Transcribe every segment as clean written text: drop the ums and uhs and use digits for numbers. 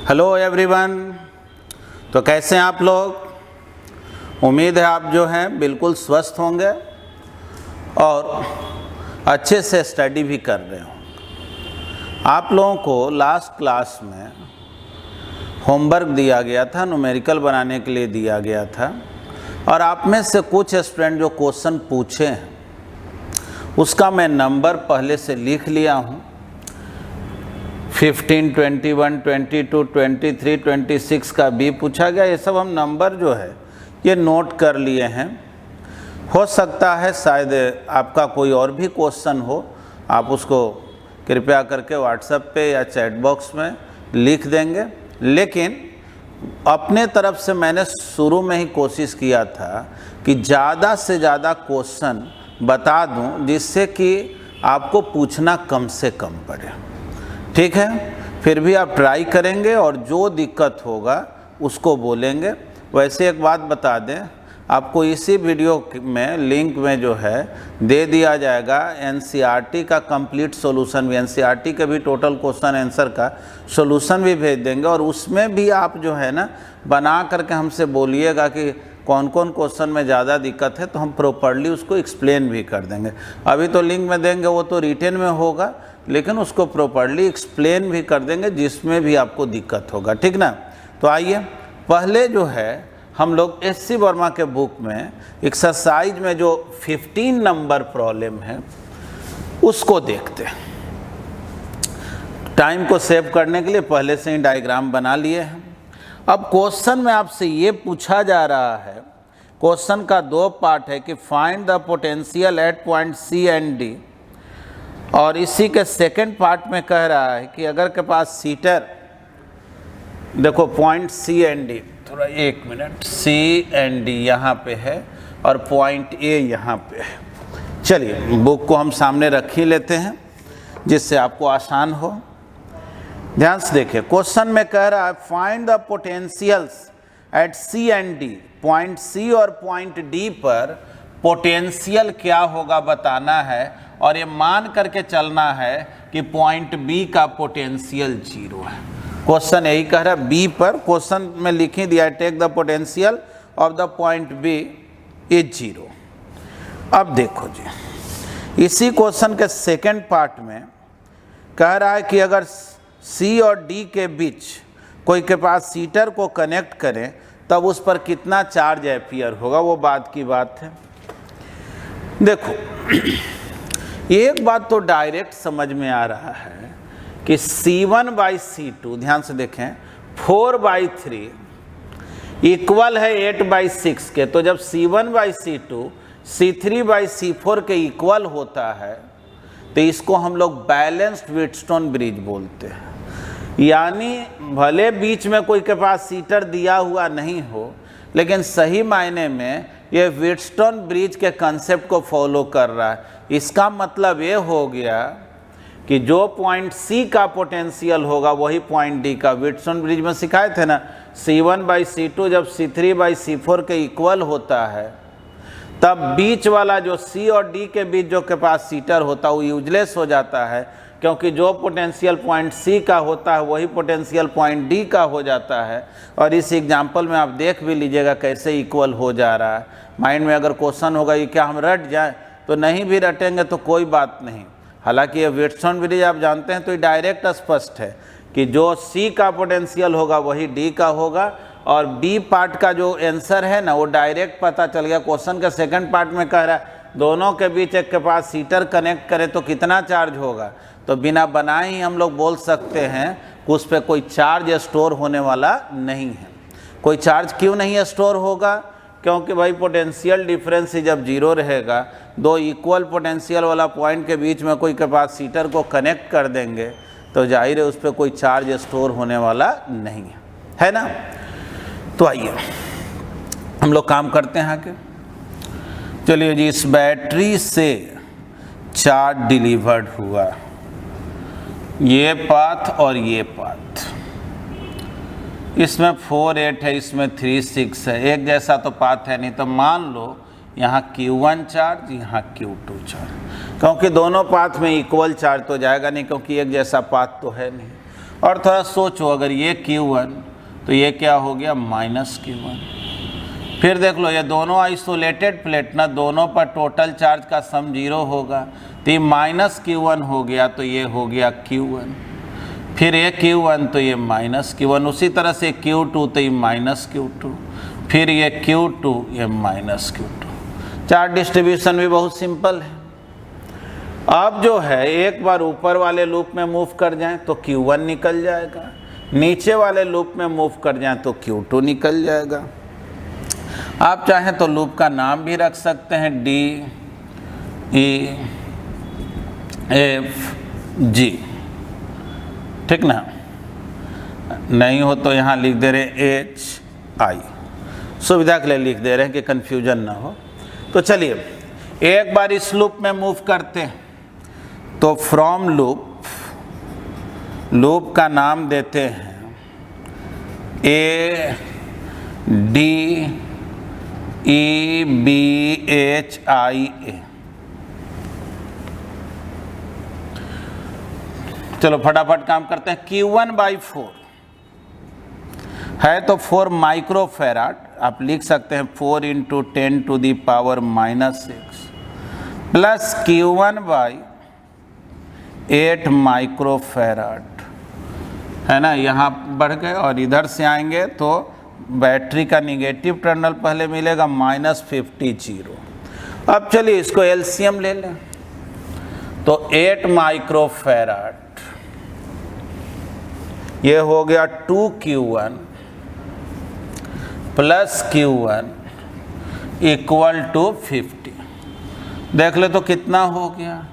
Hello everyone. तो कैसे हैं आप लोग? उम्मीद है आप जो हैं बिल्कुल स्वस्थ होंगे और अच्छे से स्टडी भी कर रहे होंगे। आप लोगों को लास्ट क्लास में होमवर्क दिया गया था, न्यूमेरिकल बनाने के लिए दिया गया था, और आप में से कुछ स्टूडेंट जो क्वेश्चन पूछे हैं उसका मैं नंबर पहले से लिख लिया हूँ। 15, 21, 22, 23, 26 का भी पूछा गया। ये सब हम नंबर जो है ये नोट कर लिए हैं। हो सकता है शायद आपका कोई और भी क्वेश्चन हो, आप उसको कृपया करके व्हाट्सएप पे या चैट बॉक्स में लिख देंगे। लेकिन अपने तरफ से मैंने शुरू में ही कोशिश किया था कि ज़्यादा से ज़्यादा क्वेश्चन बता दूं जिससे कि आपको पूछना कम से कम पड़े। ठीक है, फिर भी आप ट्राई करेंगे और जो दिक्कत होगा उसको बोलेंगे। वैसे एक बात बता दें, आपको इसी वीडियो में लिंक में जो है दे दिया जाएगा एनसीईआरटी का कंप्लीट सॉल्यूशन भी, एनसीईआरटी के भी टोटल क्वेश्चन आंसर का सॉल्यूशन भी भेज देंगे। और उसमें भी आप जो है ना बना करके हमसे बोलिएगा कि कौन कौन क्वेश्चन में ज़्यादा दिक्कत है, तो हम प्रॉपरली उसको एक्सप्लेन भी कर देंगे। अभी तो लिंक में देंगे वो तो रिटेन में होगा, लेकिन उसको प्रॉपरली एक्सप्लेन भी कर देंगे जिसमें भी आपको दिक्कत होगा। ठीक ना? तो आइए पहले जो है हम लोग एससी वर्मा के बुक में एक्सरसाइज में जो 15 नंबर प्रॉब्लम है उसको देखते हैं। टाइम को सेव करने के लिए पहले से ही डायग्राम बना लिए हैं। अब क्वेश्चन में आपसे ये पूछा जा रहा है, क्वेश्चन का दो पार्ट है कि find the potential at point C and D, और इसी के सेकंड पार्ट में कह रहा है कि अगर के पास सीटर, देखो पॉइंट सी एंड डी, थोड़ा एक मिनट, सी एंड डी यहाँ पे है और पॉइंट ए यहाँ पे है। चलिए बुक को हम सामने रख ही लेते हैं जिससे आपको आसान हो। ध्यान से देखिए, क्वेश्चन में कह रहा है find the potentials at C and D, point C और पॉइंट डी पर पोटेंशियल क्या होगा बताना है, और ये मान करके चलना है कि पॉइंट बी का पोटेंशियल 0 है। क्वेश्चन यही कह रहा है, बी पर क्वेश्चन में लिख ही दिया है take the potential of the point B is 0। अब देखो जी, इसी क्वेश्चन के सेकंड पार्ट में कह रहा है कि अगर सी और डी के बीच कोई के पास सीटर को कनेक्ट करें तब उस पर कितना चार्ज एपियर होगा, वो बात की बात है। देखो एक बात तो डायरेक्ट समझ में आ रहा है कि C1/C2, ध्यान से देखें, 4/3 इक्वल है 8/6 के। तो जब C1/C2 C3/C4 के इक्वल होता है तो इसको हम लोग बैलेंस्ड व्हीटस्टोन ब्रिज बोलते हैं। यानी भले बीच में कोई के पास सीटर दिया हुआ नहीं हो, लेकिन सही मायने में ये व्हीटस्टोन ब्रिज के कंसेप्ट को फॉलो कर रहा है। इसका मतलब ये हो गया कि जो पॉइंट सी का पोटेंशियल होगा वही पॉइंट डी का। व्हीटस्टोन ब्रिज में सिखाए थे ना, C1/C2 जब C3/C4 के इक्वल होता है तब बीच वाला जो सी और डी के बीच जो के पास सीटर होता है वो यूजलेस हो जाता है, क्योंकि जो पोटेंशियल पॉइंट सी का होता है वही पोटेंशियल पॉइंट डी का हो जाता है। और इस एग्जाम्पल में आप देख भी लीजिएगा कैसे इक्वल हो जा रहा है। माइंड में अगर क्वेश्चन होगा ये क्या हम रट जाए, तो नहीं भी रटेंगे तो कोई बात नहीं। हालांकि ये व्हीटस्टोन ब्रिज आप जानते हैं तो ये डायरेक्ट स्पष्ट है कि जो सी का पोटेंशियल होगा वही डी का होगा, और बी पार्ट का जो आंसर है ना वो डायरेक्ट पता चल गया। क्वेश्चन के सेकंड पार्ट में कह रहा है दोनों के बीच एक के पास सीटर कनेक्ट करे तो कितना चार्ज होगा, तो बिना बनाए ही हम लोग बोल सकते हैं कि उस पर कोई चार्ज स्टोर होने वाला नहीं है। कोई चार्ज क्यों नहीं स्टोर होगा? क्योंकि भाई पोटेंशियल डिफरेंस ही जब 0 रहेगा, दो इक्वल पोटेंशियल वाला पॉइंट के बीच में कोई के पास सीटर को कनेक्ट कर देंगे तो जाहिर है उस पर कोई चार्ज स्टोर होने वाला नहीं है ना? तो आइए हम लोग काम करते हैं आगे। चलिए जी, इस बैटरी से चार्ज डिलीवर्ड हुआ, ये पाथ और ये पाथ, इसमें 4, 8 है, इसमें 3, 6 है। एक जैसा तो पाथ है नहीं, तो मान लो यहाँ Q1 चार्ज, यहाँ Q2 चार्ज, क्योंकि दोनों पाथ में इक्वल चार्ज तो जाएगा नहीं, क्योंकि एक जैसा पाथ तो है नहीं। और थोड़ा सोचो, अगर ये Q1 तो ये क्या हो गया -Q1। फिर देख लो ये दोनों आइसोलेटेड प्लेट ना, दोनों पर टोटल चार्ज का सम 0 होगा, तो ये -Q1 हो गया, तो ये हो गया Q1। फिर ये Q1 तो ये -Q1, उसी तरह से Q2 तो ये -Q2, फिर ये Q2 ये -Q2। चार्ज डिस्ट्रीब्यूशन भी बहुत सिंपल है। अब जो है एक बार ऊपर वाले लूप में मूव कर जाएं तो Q1 निकल जाएगा, नीचे वाले लूप में मूव कर जाएं तो Q2 निकल जाएगा। आप चाहें तो लूप का नाम भी रख सकते हैं DEFG, ठीक ना। नहीं हो तो यहाँ लिख दे रहे HI, सुविधा के लिए लिख दे रहे हैं कि कन्फ्यूजन ना हो। तो चलिए एक बार इस लूप में मूव करते हैं, तो फ्रॉम लूप का नाम देते हैं ADEBHIA। चलो फटाफट काम करते हैं। Q1/4 है तो 4 माइक्रोफैराड, आप लिख सकते हैं 4 × 10⁻⁻⁶ प्लस Q1/8 माइक्रोफैराड, है ना। यहाँ बढ़ गए और इधर से आएंगे तो बैटरी का निगेटिव टर्मिनल पहले मिलेगा -50 0। अब चलिए इसको एलसीएम ले लें, तो 8 माइक्रोफैराड ये हो गया 2Q1 प्लस Q1 = 50। देख ले तो कितना हो गया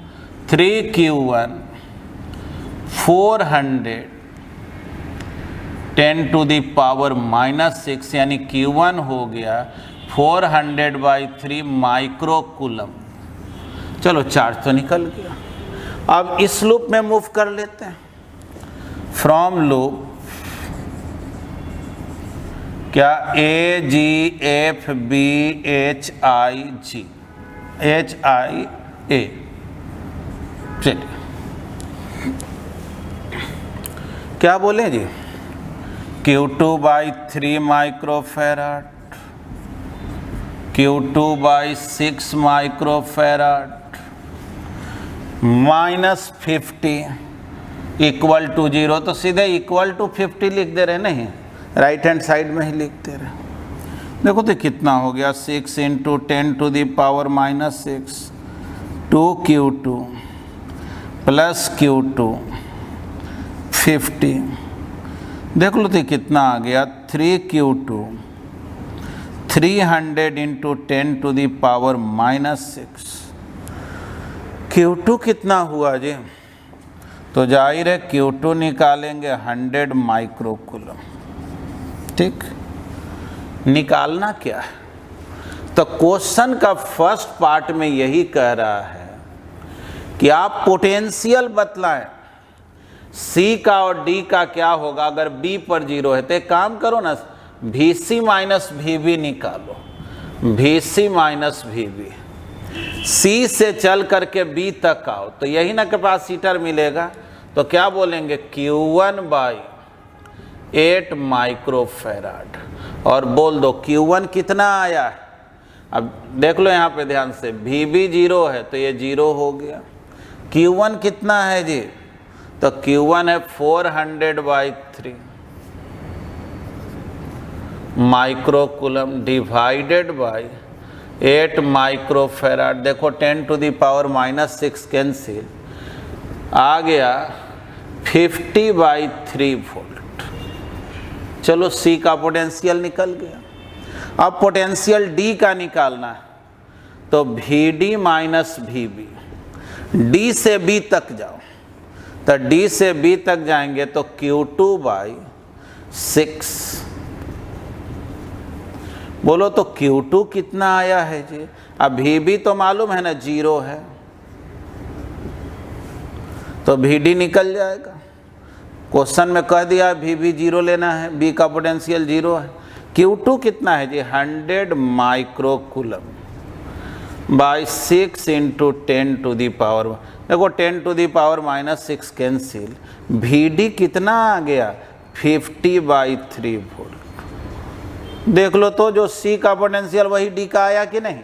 3Q1 400 10⁻⁻⁶, यानी Q1 हो गया 400/3 माइक्रोकूलम। चलो चार्ज तो निकल गया। अब इस लूप में मूव कर लेते हैं। फ्रॉम लूप क्या AGFBHIA, चलिए क्या बोले जी, Q2/3 माइक्रोफैराड, Q2/6 माइक्रोफैराड -50 = 0, तो सीधे =50 लिख दे रहे, नहीं राइट हैंड साइड में ही लिख दे रहे। देखो तो कितना हो गया 6 × 10⁻⁻⁶ 2Q2 प्लस Q2 50। देख लो तो कितना आ गया 3Q2 300 × 10⁻⁻⁶। Q2 कितना हुआ जी, तो जाहिर है Q2 निकालेंगे 100 माइक्रोकूलम। ठीक, निकालना क्या है, तो क्वेश्चन का फर्स्ट पार्ट में यही कह रहा है कि आप पोटेंशियल बतलाएं C का और D का क्या होगा अगर B पर 0 है। तो एक काम करो ना, VC - VB निकालो, VC - VB, C से चल करके B तक आओ तो यही ना कैपेसिटर मिलेगा। तो क्या बोलेंगे Q1/8 माइक्रोफैराड, और बोल दो Q1 कितना आया है। अब देख लो यहाँ पे ध्यान से, VB 0 है तो ये 0 हो गया। Q1 कितना है जी, तो Q1 है 400/3 माइक्रोकूलम डिवाइडेड बाय 8 माइक्रोफैराड। देखो 10⁻⁻⁶ कैंसिल, आ गया 50/3 वोल्ट। चलो C का पोटेंशियल निकल गया। अब पोटेंशियल D का निकालना है, तो VD - VB, D से B तक जाओ, तो D से B तक जाएंगे तो Q2/6। बोलो तो Q2 कितना आया है जी। अब VB तो मालूम है ना 0 है, तो VD निकल जाएगा। क्वेश्चन में कह दिया VB 0 लेना है, B का पोटेंशियल 0 है। Q2 कितना है जी 100 माइक्रोकूलम /6 × 10⁻⁻। देखो 10⁻⁻6 कैंसिल, VD कितना आ गया 50/3 वोल्ट। देख लो तो जो C का पोटेंशियल वही D का आया कि नहीं।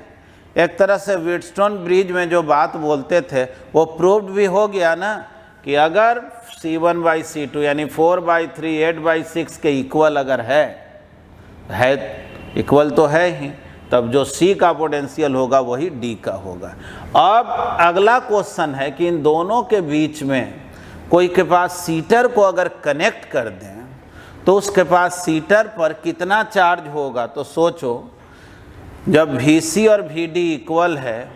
एक तरह से व्हीटस्टोन ब्रिज में जो बात बोलते थे वो प्रूव्ड भी हो गया ना कि अगर C1/C2 यानी 4/3 8/6 के इक्वल अगर है इक्वल तो है ही, तब जो C का पोटेंशियल होगा वही D का होगा। अब अगला क्वेश्चन है कि इन दोनों के बीच में कोई कैपेसिटर को अगर कनेक्ट कर दें तो उस कैपेसिटर पर कितना चार्ज होगा। तो सोचो, जब VC और VD इक्वल है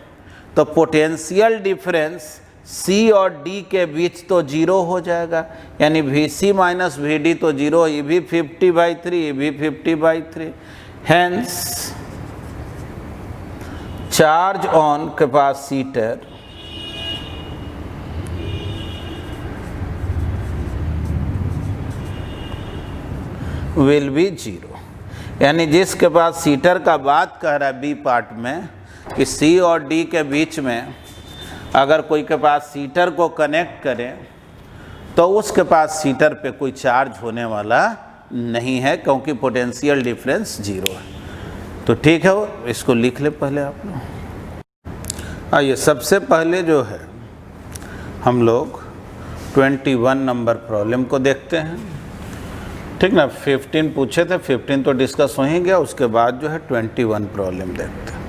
तो पोटेंशियल डिफरेंस C और D के बीच तो जीरो हो जाएगा, यानी VC माइनस VD तो जीरो, ये भी 50/3 ये भी 50/3। Hence charge on capacitor will be zero. यानी जिस कैपेसिटर का बात कह रहा है बी पार्ट में कि C और D के बीच में अगर कोई कैपेसिटर को कनेक्ट करें तो उस कैपेसिटर पे कोई चार्ज होने वाला नहीं है, क्योंकि पोटेंशियल डिफरेंस जीरो है। तो ठीक है, वो इसको लिख ले पहले आप लोग। आइए सबसे पहले जो है हम लोग 21 नंबर प्रॉब्लम को देखते हैं। ठीक ना, 15 पूछे थे, 15 तो डिस्कस हो ही गया, उसके बाद जो है 21 प्रॉब्लम देखते हैं।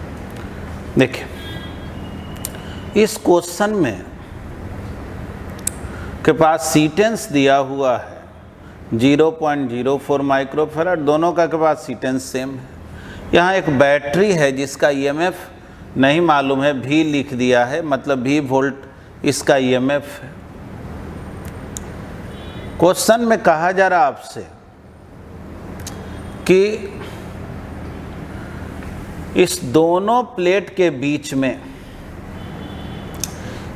देखिए इस क्वेश्चन में कैपेसिटेंस दिया हुआ है 0.04 माइक्रोफैराड, दोनों का कैपेसिटेंस सेम है। यहाँ एक बैटरी है जिसका EMF नहीं मालूम है, V लिख दिया है, मतलब V वोल्ट इसका EMF है। क्वेश्चन में कहा जा रहा आपसे कि इस दोनों प्लेट के बीच में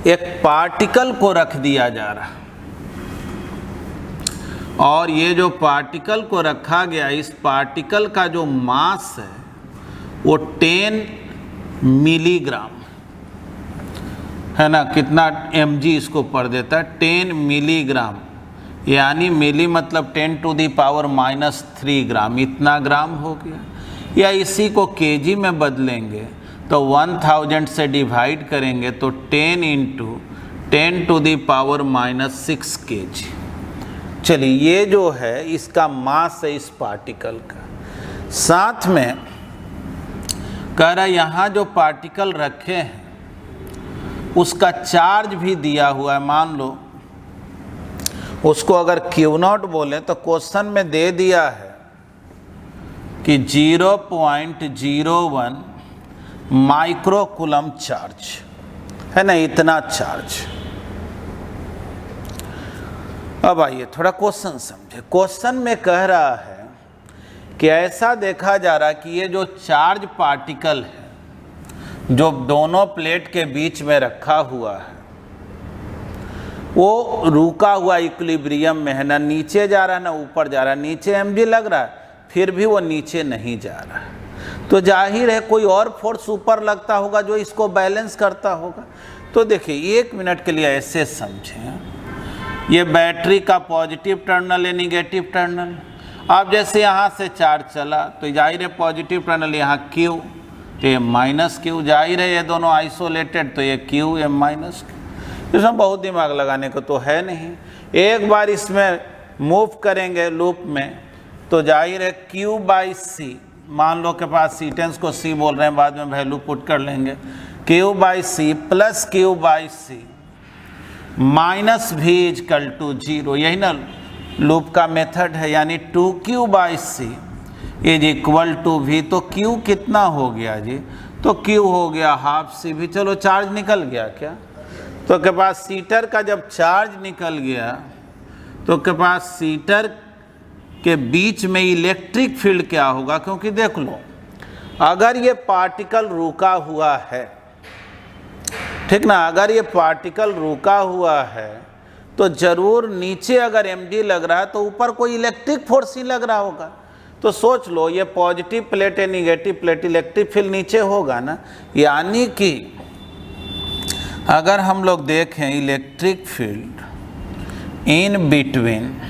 एक पार्टिकल को रख दिया जा रहा, और ये जो पार्टिकल को रखा गया, इस पार्टिकल का जो मास है वो 10 मिलीग्राम है ना। कितना mg इसको पढ़ देता है 10 मिलीग्राम, यानी मिली मतलब 10⁻³ ग्राम, इतना ग्राम हो गया। या इसी को kg में बदलेंगे तो 1000 से डिवाइड करेंगे तो 10 × 10⁻⁻6 kg। चलिए ये जो है इसका मास है इस पार्टिकल का। साथ में कह रहा है यहाँ जो पार्टिकल रखे हैं उसका चार्ज भी दिया हुआ है। मान लो उसको अगर Q0 बोले तो क्वेश्चन में दे दिया है कि 0.01 माइक्रोकूलम चार्ज है ना, इतना चार्ज। अब आइए थोड़ा क्वेश्चन समझे। क्वेश्चन में कह रहा है कि ऐसा देखा जा रहा है कि ये जो चार्ज पार्टिकल है जो दोनों प्लेट के बीच में रखा हुआ है वो रुका हुआ इक्विलिब्रियम में है, ना नीचे जा रहा है ना ऊपर जा रहा है। नीचे mg लग रहा है फिर भी वो नीचे नहीं जा रहा है, तो जाहिर है कोई और फोर्स ऊपर लगता होगा जो इसको बैलेंस करता होगा। तो देखिए 1 मिनट के लिए ऐसे समझें, ये बैटरी का पॉजिटिव टर्मिनल है, निगेटिव टर्मिनल। अब जैसे यहाँ से चार्ज चला तो जाहिर है पॉजिटिव टर्मिनल यहाँ Q, तो ये -Q, जाहिर है ये दोनों आइसोलेटेड तो ये Q ये -Q। इसमें बहुत दिमाग लगाने को तो है नहीं। एक बार इसमें मूव करेंगे लूप में तो जाहिर है Q/C, मान लो कैपेसिटेंस को C बोल रहे हैं, बाद में वैल्यू पुट कर लेंगे, Q/C plus Q/C minus V = 0। यही ना लूप का मेथड है, यानी 2Q/C = V। तो Q कितना हो गया जी, तो Q हो गया ½ CV। चलो चार्ज निकल गया क्या, तो कैपेसिटर का जब चार्ज निकल गया तो कैपेसिटर के बीच में इलेक्ट्रिक फील्ड क्या होगा। क्योंकि देख लो अगर ये पार्टिकल रुका हुआ है, ठीक ना, अगर ये पार्टिकल रुका हुआ है तो जरूर नीचे अगर mg लग रहा है तो ऊपर कोई इलेक्ट्रिक फोर्स ही लग रहा होगा। तो सोच लो ये पॉजिटिव प्लेट है, निगेटिव प्लेट, इलेक्ट्रिक फील्ड नीचे होगा ना, यानी कि अगर हम लोग देखें electric field in between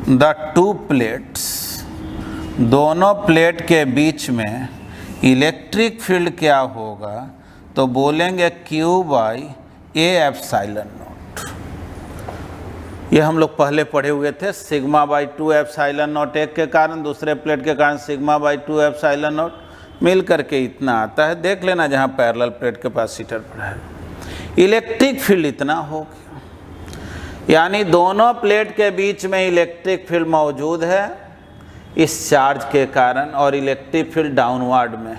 the two plates, दोनों प्लेट के बीच में इलेक्ट्रिक फील्ड क्या होगा, तो बोलेंगे Q by A epsilon not. ये हम लोग पहले पढ़े हुए थे, सिग्मा बाई 2 एप्सिलॉन नॉट एक के कारण, दूसरे प्लेट के कारण सिग्मा बाई 2 एप्सिलॉन नॉट, मिल करके इतना आता है। देख लेना जहाँ पैरेलल प्लेट कैपेसिटर पढ़ा है। इलेक्ट्रिक फील्ड इतना हो गया, यानी दोनों प्लेट के बीच में इलेक्ट्रिक फील्ड मौजूद है इस चार्ज के कारण, और इलेक्ट्रिक फील्ड डाउनवर्ड में।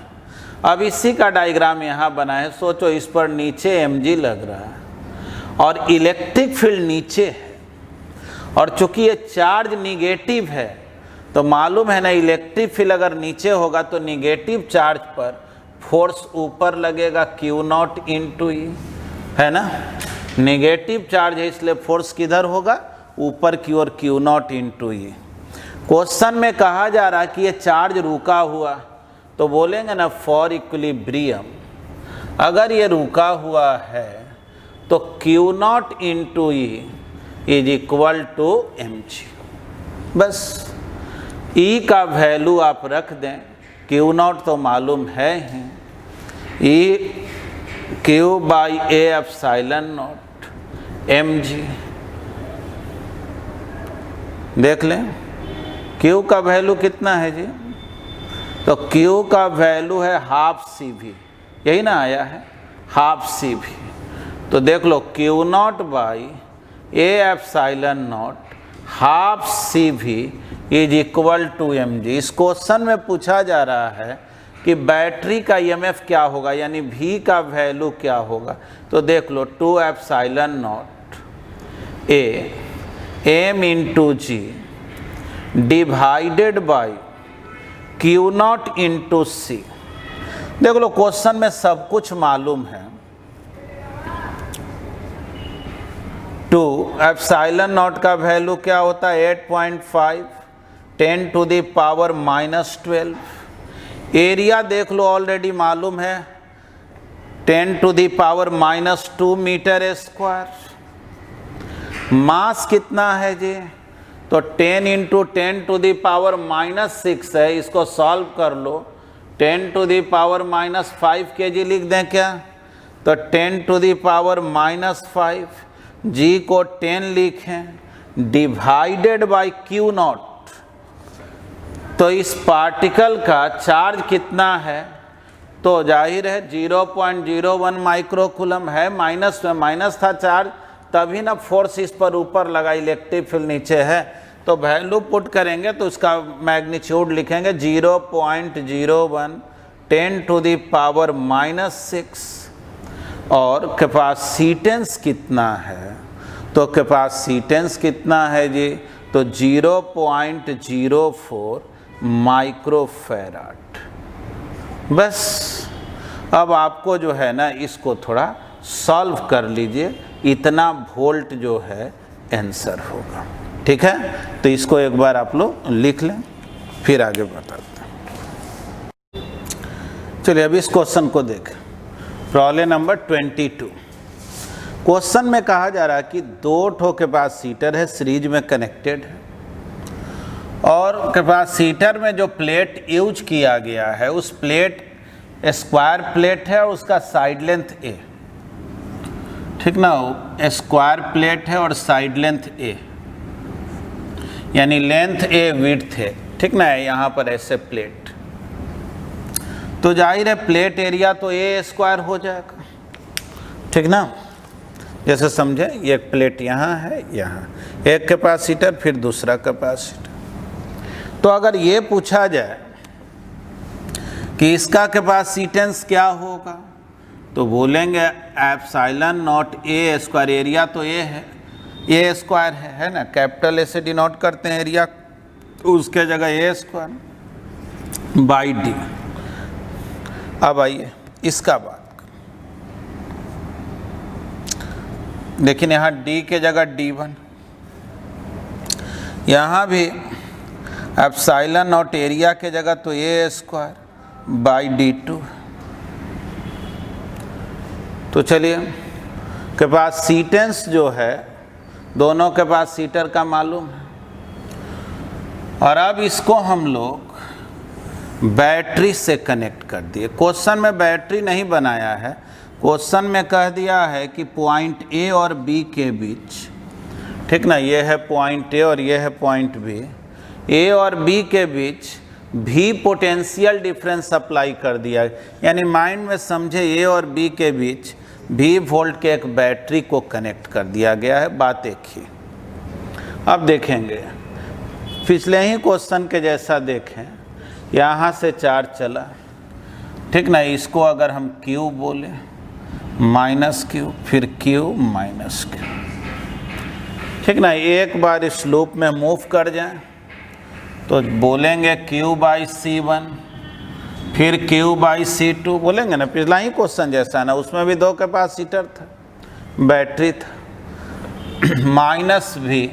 अब इसी का डायग्राम यहाँ बना है। सोचो इस पर नीचे mg लग रहा है और इलेक्ट्रिक फील्ड नीचे है, और चूंकि ये चार्ज निगेटिव है तो मालूम है ना, इलेक्ट्रिक फील्ड अगर नीचे होगा तो निगेटिव चार्ज पर फोर्स ऊपर लगेगा Q नॉट इंटू ई, है ना। निगेटिव चार्ज है इसलिए फोर्स किधर होगा, ऊपर की ओर Q नॉट इंटू ई। क्वेश्चन में कहा जा रहा है कि ये चार्ज रुका हुआ, तो बोलेंगे ना फॉर इक्विलिब्रियम, अगर ये रुका हुआ है तो Q naught into E is equal to mg। बस E का वैल्यू आप रख दें, Q नॉट तो मालूम है ही, E Q by A epsilon naught mg। देख लें Q का वैल्यू कितना है जी, तो Q का वैल्यू है हाफ CV, यही ना आया है, हाफ CV। तो देख लो Q naught by A epsilon naught half CV is equal to mg। इस क्वेश्चन में पूछा जा रहा है कि बैटरी का EMF क्या होगा, यानी V का वैल्यू क्या होगा। तो देख लो 2 epsilon naught a m into g divided by Q naught into c. देख लो क्वेश्चन में सब कुछ मालूम है। 2 एप्सिलॉन नॉट का वैल्यू क्या होता है 8.5, 10 टू द पावर -12। एरिया देख लो ऑलरेडी मालूम है 10 to the power -2 metre square. Mass कितना है जी, तो 10 इंटू 10 टू द पावर -6 है, इसको सॉल्व कर लो। 10 टू द पावर -5 kg लिख दें क्या, तो 10 टू द पावर -5, जी को 10 लिखें डिवाइडेड बाई Q नॉट। तो इस पार्टिकल का चार्ज कितना है, तो जाहिर है 0.01 माइक्रोकूलम है, माइनस में माइनस था चार्ज, तभी ना फोर्स इस पर ऊपर लगा, इलेक्ट्रिक फील्ड नीचे है। तो वैल्यू पुट करेंगे तो उसका मैग्नीट्यूड लिखेंगे 0.01 10 टू द पावर -6। और कैपेसिटेंस कितना है, तो कैपेसिटेंस कितना है जी, तो 0.04 माइक्रोफैराड। बस अब आपको जो है ना इसको थोड़ा सॉल्व कर लीजिए, इतना वोल्ट जो है आंसर होगा। ठीक है, तो इसको एक बार आप लोग लिख लें, फिर आगे बताते हैं। चलिए अभी इस क्वेश्चन को देखें। Problem number 22। क्वेश्चन में कहा जा रहा है कि 2 ठो कैपेसिटर है, सीरीज में कनेक्टेड है, और कैपेसिटर में जो प्लेट यूज किया गया है उस प्लेट स्क्वायर प्लेट है और उसका साइड लेंथ a, ठीक ना, स्क्वायर प्लेट है और साइड लेंथ a, यानी लेंथ a विड्थ है, ठीक ना है। यहाँ पर ऐसे प्लेट, तो जाहिर है प्लेट एरिया तो a स्क्वायर हो जाएगा, ठीक ना। जैसे समझे, एक प्लेट यहाँ है, यहाँ एक कैपेसिटर, फिर दूसरा कैपेसिटर। तो अगर ये पूछा जाए कि इसका कैपेसिटेंस क्या होगा, तो बोलेंगे एप्सिलॉन नॉट ए स्क्वायर, एरिया तो ए है, ए स्क्वायर है ना, कैपिटल ए से डिनोट करते हैं एरिया, उसके जगह ए स्क्वायर बाई डी। अब आइए इसका बात, लेकिन यहाँ डी के जगह D1, यहाँ भी एप्सिलॉन नॉट एरिया के जगह तो ए स्क्वायर बाई D2। तो चलिए कैपेसिटेंस जो है दोनों कैपेसिटर का मालूम है, और अब इसको हम लोग बैटरी से कनेक्ट कर दिए। क्वेश्चन में बैटरी नहीं बनाया है, क्वेश्चन में कह दिया है कि पॉइंट ए और बी के बीच, ठीक ना, ये है पॉइंट ए और ये है पॉइंट बी, ए और बी के बीच भी पोटेंशियल डिफरेंस अप्लाई कर दिया, यानी माइंड में समझे ए और बी के बीच भी वोल्ट के एक बैटरी को कनेक्ट कर दिया गया है। बात एक ही। अब देखेंगे पिछले ही क्वेश्चन के जैसा, देखें यहाँ से चार्ज चला, ठीक ना, इसको अगर हम Q बोले माइनस Q, फिर Q माइनस Q, ठीक ना, एक बार इस लूप में मूव कर जाए तो बोलेंगे Q बाई C1, फिर Q बाई C2 बोलेंगे ना, पिछला ही क्वेश्चन जैसा ना, उसमें भी दो कैपेसिटर था, बैटरी था, माइनस भी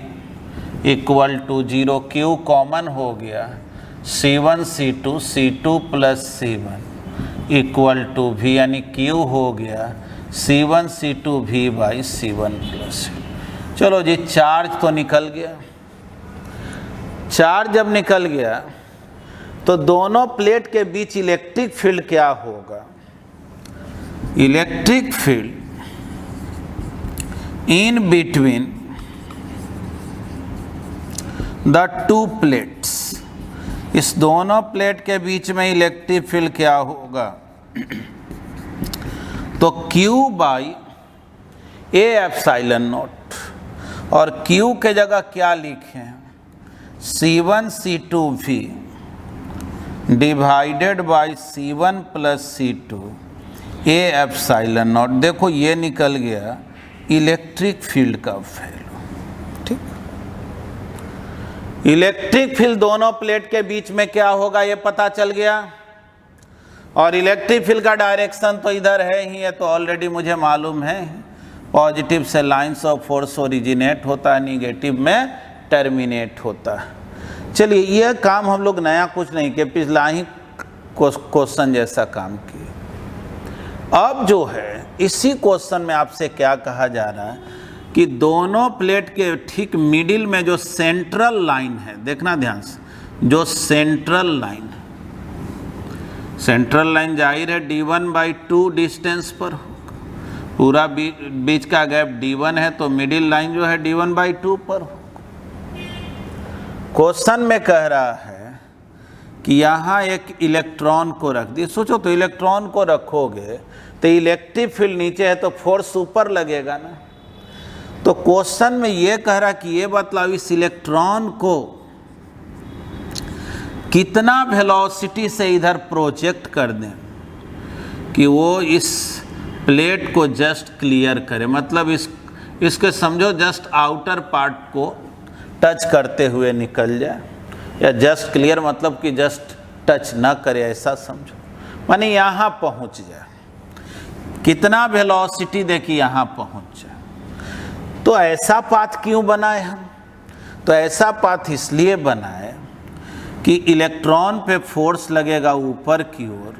इक्वल टू 0, Q कॉमन हो गया, C1 C2 C2 plus C1 equal to V, यानी Q हो गया C1 C2 V by C1 plus. चलो जी, चार्ज तो निकल गया। चार्ज जब निकल गया तो दोनों प्लेट के बीच इलेक्ट्रिक फील्ड क्या होगा? Electric field in between the two plates, इस दोनों प्लेट के बीच में इलेक्ट्रिक फील्ड क्या होगा? तो Q by A epsilon not, और Q के जगह क्या लिखें? C1 C2 V divided by C1 plus C2 A epsilon not. देखो ये निकल गया इलेक्ट्रिक फील्ड का वैल्यू, ठीक। इलेक्ट्रिक फील्ड दोनों प्लेट के बीच में क्या होगा ये पता चल गया, और इलेक्ट्रिक फील्ड का डायरेक्शन तो इधर है ही, है तो ऑलरेडी मुझे मालूम है, पॉजिटिव से लाइंस ऑफ फोर्स ओरिजिनेट होता है, निगेटिव में टर्मिनेट होता है। चलिए, ये काम हम लोग नया कुछ नहीं किए, पिछला ही क्वेश्चन जैसा काम किए। अब जो है इसी क्वेश्चन में आपसे क्या कहा जा रहा है कि दोनों प्लेट के ठीक मिडिल में जो सेंट्रल लाइन है, देखना ध्यान से, जो सेंट्रल लाइन है, सेंट्रल लाइन जाहिर है D1/2 डिस्टेंस पर होगा, पूरा बीच का गैप D1 है, तो मिडिल लाइन जो है D1/2 पर होगा। क्वेश्चन में कह रहा है कि यहाँ एक इलेक्ट्रॉन को रख दिए। सोचो तो इलेक्ट्रॉन को रखोगे तो इलेक्ट्रिक फील्ड नीचे है तो फोर्स ऊपर लगेगा ना। तो क्वेश्चन में ये कह रहा कि ये बतलाओ इस इलेक्ट्रॉन को कितना वेलोसिटी से इधर प्रोजेक्ट कर दें कि वो इस प्लेट को जस्ट क्लियर करे, मतलब इसके समझो जस्ट आउटर पार्ट को टच करते हुए निकल जाए, या जस्ट क्लियर मतलब कि जस्ट टच ना करे, ऐसा समझो, माने यहाँ पहुँच जाए। कितना वेलोसिटी देखिए यहाँ पहुँच जाए। तो ऐसा पाथ क्यों बनाए हम? तो ऐसा पाथ इसलिए बनाए कि इलेक्ट्रॉन पे फोर्स लगेगा ऊपर की ओर,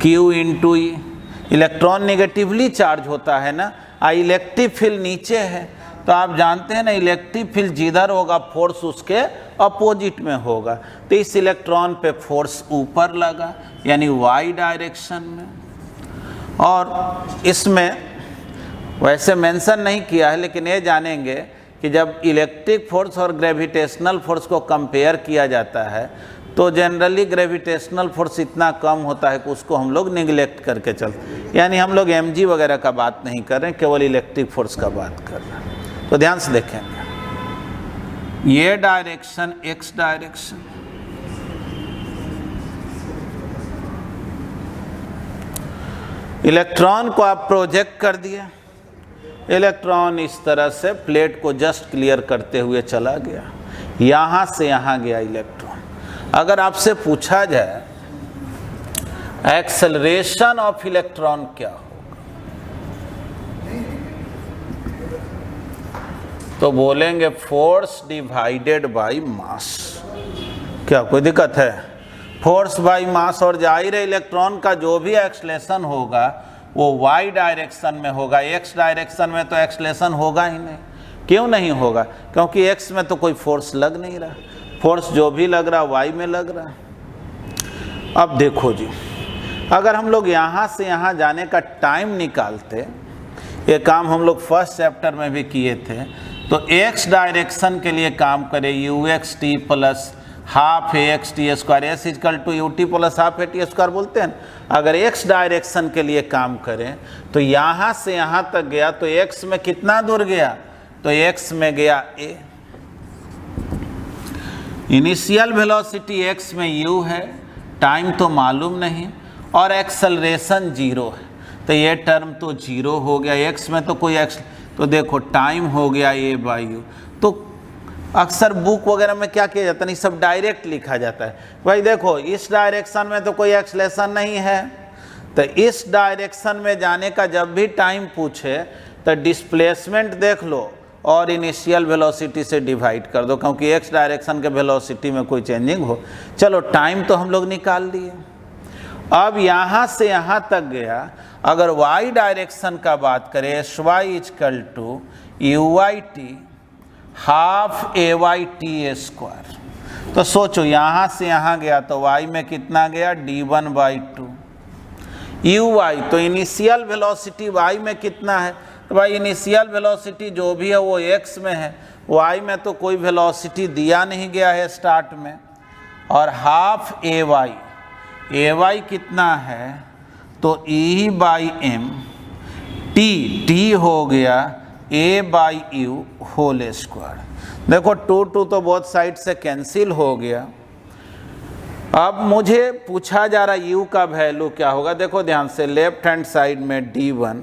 Q इंटू ई, इलेक्ट्रॉन नेगेटिवली चार्ज होता है ना, इलेक्ट्रिक फील्ड नीचे है, तो आप जानते हैं ना इलेक्ट्रिक फील्ड जिधर होगा फोर्स उसके अपोजिट में होगा। तो इस इलेक्ट्रॉन पे फोर्स ऊपर लगा, यानी y डायरेक्शन में। और इसमें वैसे मेंशन नहीं किया है, लेकिन ये जानेंगे कि जब इलेक्ट्रिक फोर्स और ग्रेविटेशनल फोर्स को कंपेयर किया जाता है तो जनरली ग्रेविटेशनल फोर्स इतना कम होता है कि उसको हम लोग निगलेक्ट करके चलते, यानी हम लोग mg वगैरह का बात नहीं कर रहे हैं, केवल इलेक्ट्रिक फोर्स का बात कर रहे हैं। तो ध्यान से देखेंगे, ये डायरेक्शन x डायरेक्शन, इलेक्ट्रॉन को आप प्रोजेक्ट कर दिए, इलेक्ट्रॉन इस तरह से प्लेट को जस्ट क्लियर करते हुए चला गया, यहाँ से यहाँ गया इलेक्ट्रॉन। अगर आपसे पूछा जाए एक्सेलरेशन ऑफ इलेक्ट्रॉन क्या होगा, तो बोलेंगे फोर्स डिवाइडेड बाय मास। क्या कोई दिक्कत है? फोर्स बाय मास, और जाहिर है इलेक्ट्रॉन का जो भी एक्सेलरेशन होगा वो y डायरेक्शन में होगा, x डायरेक्शन में तो एक्सलेशन होगा ही नहीं। क्यों नहीं होगा? क्योंकि x में तो कोई फोर्स लग नहीं रहा, फोर्स जो भी लग रहा y में लग रहा। अब देखो जी, अगर हम लोग यहाँ से यहाँ जाने का टाइम निकालते, ये काम हम लोग फर्स्ट चैप्टर में भी किए थे, तो x डायरेक्शन के लिए काम करें ux t plus half ax T square, S equal to U T plus half A T square बोलते हैं। अगर x डायरेक्शन के लिए काम करें तो यहाँ से यहाँ तक गया तो x में कितना दूर गया? तो x में गया a। इनिशियल वेलोसिटी x में u है, टाइम तो मालूम नहीं, और एक्सेलरेशन 0 है, तो ये टर्म तो 0 हो गया। x में तो कोई तो देखो टाइम हो गया a बाई यू। तो अक्सर बुक वगैरह में क्या किया जाता है, नहीं सब डायरेक्ट लिखा जाता है। भाई देखो इस डायरेक्शन में तो कोई एक्सलेशन नहीं है, तो इस डायरेक्शन में जाने का जब भी टाइम पूछे तो डिस्प्लेसमेंट देख लो और इनिशियल वेलोसिटी से डिवाइड कर दो, क्योंकि एक्स डायरेक्शन के वेलोसिटी में कोई चेंजिंग हो। चलो टाइम तो हम लोग निकाल लिए। अब यहाँ से यहाँ तक गया, अगर वाई डायरेक्शन का बात करें S Y equal to U Y T half A Y T square. तो सोचो यहाँ से यहाँ गया तो y में कितना गया? d1 by two. U Y तो इनिशियल वेलोसिटी y में कितना है? तो भाई इनिशियल वेलोसिटी जो भी है वो x में है, y में तो कोई वेलोसिटी दिया नहीं गया है स्टार्ट में। और हाफ ए वाई कितना है? तो e बाई एम टी हो गया a by U whole square. देखो 2 तो बोथ साइड से कैंसिल हो गया। अब मुझे पूछा जा रहा u का वैल्यू क्या होगा। देखो ध्यान से, लेफ्ट हैंड साइड में d1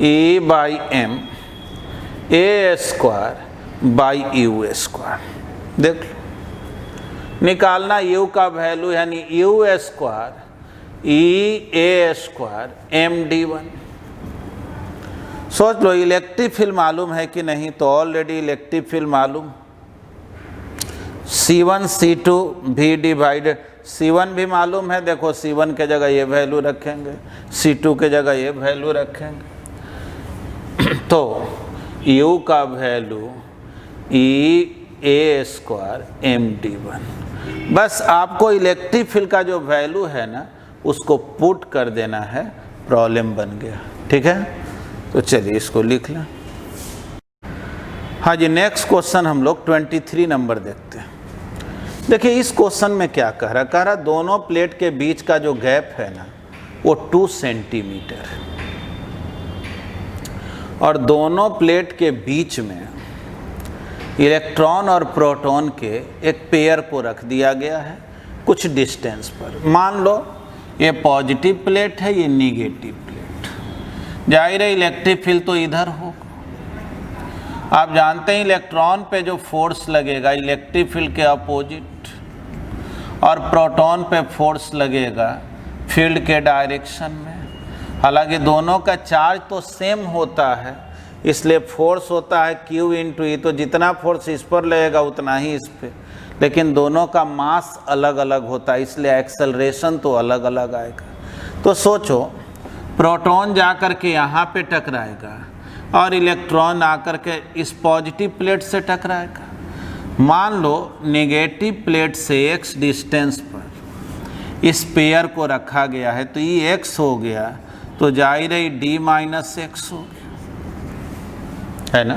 e by M A square by U square. देख लो, निकालना u का वैल्यू यानी U square e a square M d1। सोच लो इलेक्ट्रिक फील्ड मालूम है कि नहीं? तो ऑलरेडी इलेक्ट्रिक फील्ड मालूम, C1 C2 भी डिवाइडेड, C1 भी मालूम है। देखो C1 के जगह ये वैल्यू रखेंगे, C2 के जगह ये वैल्यू रखेंगे। तो U का value E a square M d1। बस आपको इलेक्ट्रिक फील्ड का जो वैल्यू है ना उसको पुट कर देना है, प्रॉब्लम बन गया। ठीक है, तो चलिए इसको लिख लें। हाँ जी, नेक्स्ट क्वेश्चन हम लोग 23 नंबर देखते हैं। देखिए इस क्वेश्चन में क्या कह रहा दोनों प्लेट के बीच का जो गैप है ना वो 2 सेंटीमीटर है, और दोनों प्लेट के बीच में इलेक्ट्रॉन और प्रोटॉन के एक पेयर को रख दिया गया है कुछ डिस्टेंस पर। मान लो ये पॉजिटिव प्लेट है, ये निगेटिव प्लेट। जाहिर है इलेक्ट्रिक फील्ड तो इधर होगा। आप जानते हैं इलेक्ट्रॉन पे जो फोर्स लगेगा इलेक्ट्रिक फील्ड के अपोजिट, और प्रोटॉन पे फोर्स लगेगा फील्ड के डायरेक्शन में। हालांकि दोनों का चार्ज तो सेम होता है, इसलिए फोर्स होता है Q इंटू ई, तो जितना फोर्स इस पर लगेगा उतना ही इस पे, लेकिन दोनों का मास अलग अलग होता है, इसलिए एक्सेलरेशन तो अलग अलग आएगा। तो सोचो प्रोटॉन जा कर के यहाँ पे टकराएगा और इलेक्ट्रॉन आकर के इस पॉजिटिव प्लेट से टकराएगा। मान लो नेगेटिव प्लेट से x डिस्टेंस पर इस पेयर को रखा गया है, तो ये x हो गया, तो जाहिर है d माइनस x हो गया, है ना।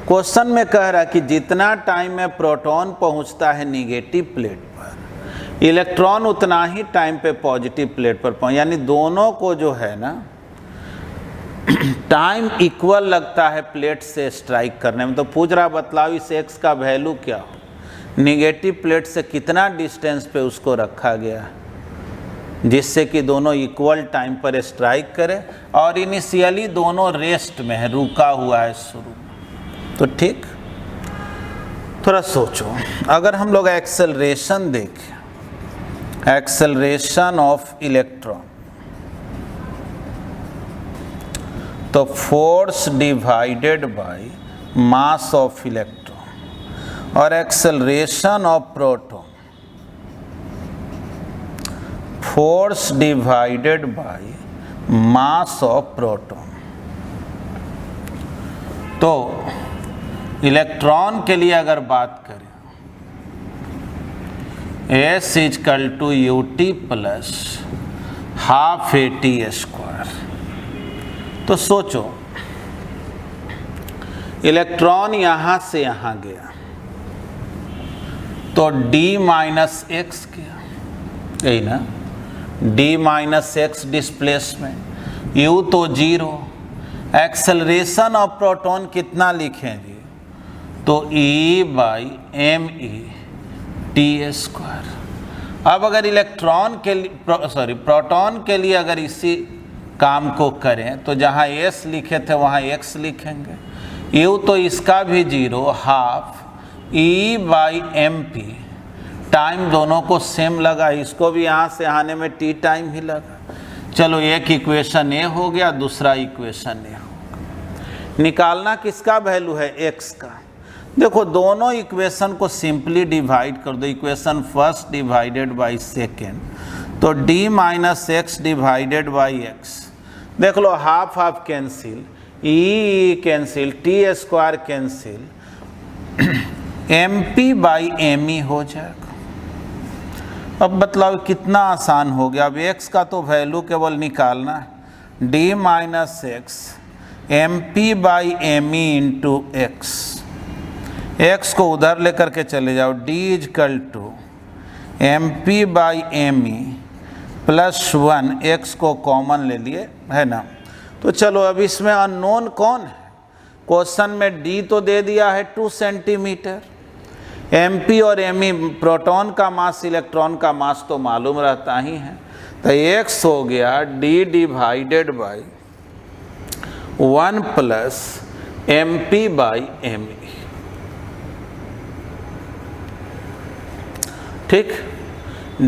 क्वेश्चन में कह रहा कि जितना टाइम में प्रोटॉन पहुंचता है नेगेटिव प्लेट पर, इलेक्ट्रॉन उतना ही टाइम पे पॉजिटिव प्लेट पर पहुंच, यानी दोनों को जो है ना टाइम इक्वल लगता है प्लेट से स्ट्राइक करने में। तो पूछ रहा बतलाओ इस x का वैल्यू क्या हो, निगेटिव प्लेट से कितना डिस्टेंस पे उसको रखा गया जिससे कि दोनों इक्वल टाइम पर स्ट्राइक करें, और इनिशियली दोनों रेस्ट में है, रुका हुआ है शुरू में। तो ठीक, थोड़ा सोचो, अगर हम लोग एक्सेलरेशन देखें, एक्सेलरेशन ऑफ इलेक्ट्रॉन, तो force divided by mass of electron, और acceleration of proton force divided by mass of proton. तो इलेक्ट्रॉन के लिए अगर बात करें, S equal to UT plus half AT square. तो सोचो इलेक्ट्रॉन यहां से यहां गया तो D माइनस एक्स गया, यही ना, D minus x displacement, U तो जीरो, एक्सेलरेशन ऑफ प्रोटॉन कितना लिखें जी, तो E by ME T square. अब अगर इलेक्ट्रॉन के लिए प्रोटॉन के लिए अगर इसी काम को करें तो जहाँ S लिखे थे वहाँ X लिखेंगे, U तो इसका भी zero, half E by MP, time दोनों को सेम लगा, इसको भी यहाँ से आने में T टाइम ही लगा। चलो एक इक्वेशन A हो गया, दूसरा इक्वेशन A हो गया। निकालना किसका वैल्यू है, X का। देखो दोनों इक्वेशन को सिंपली डिवाइड कर दो, equation first divided by second, तो D minus x divided by x, देख लो half half cancel, E cancel, T square cancel, MP by ME हो जाएगा। अब बतलाओ कितना आसान हो गया। अब x का तो वैल्यू केवल निकालना है, D minus X MP by ME into X को उधर लेकर के चले जाओ, D equal to MP by ME plus 1, x को कॉमन ले लिए, है ना। तो चलो अब इसमें अननोन कौन है, क्वेश्चन में D तो दे दिया है 2 सेंटीमीटर, MP और ME प्रोटॉन का मास, इलेक्ट्रॉन का मास तो मालूम रहता ही है, तो x हो गया D divided by 1 plus MP by ME। ठीक,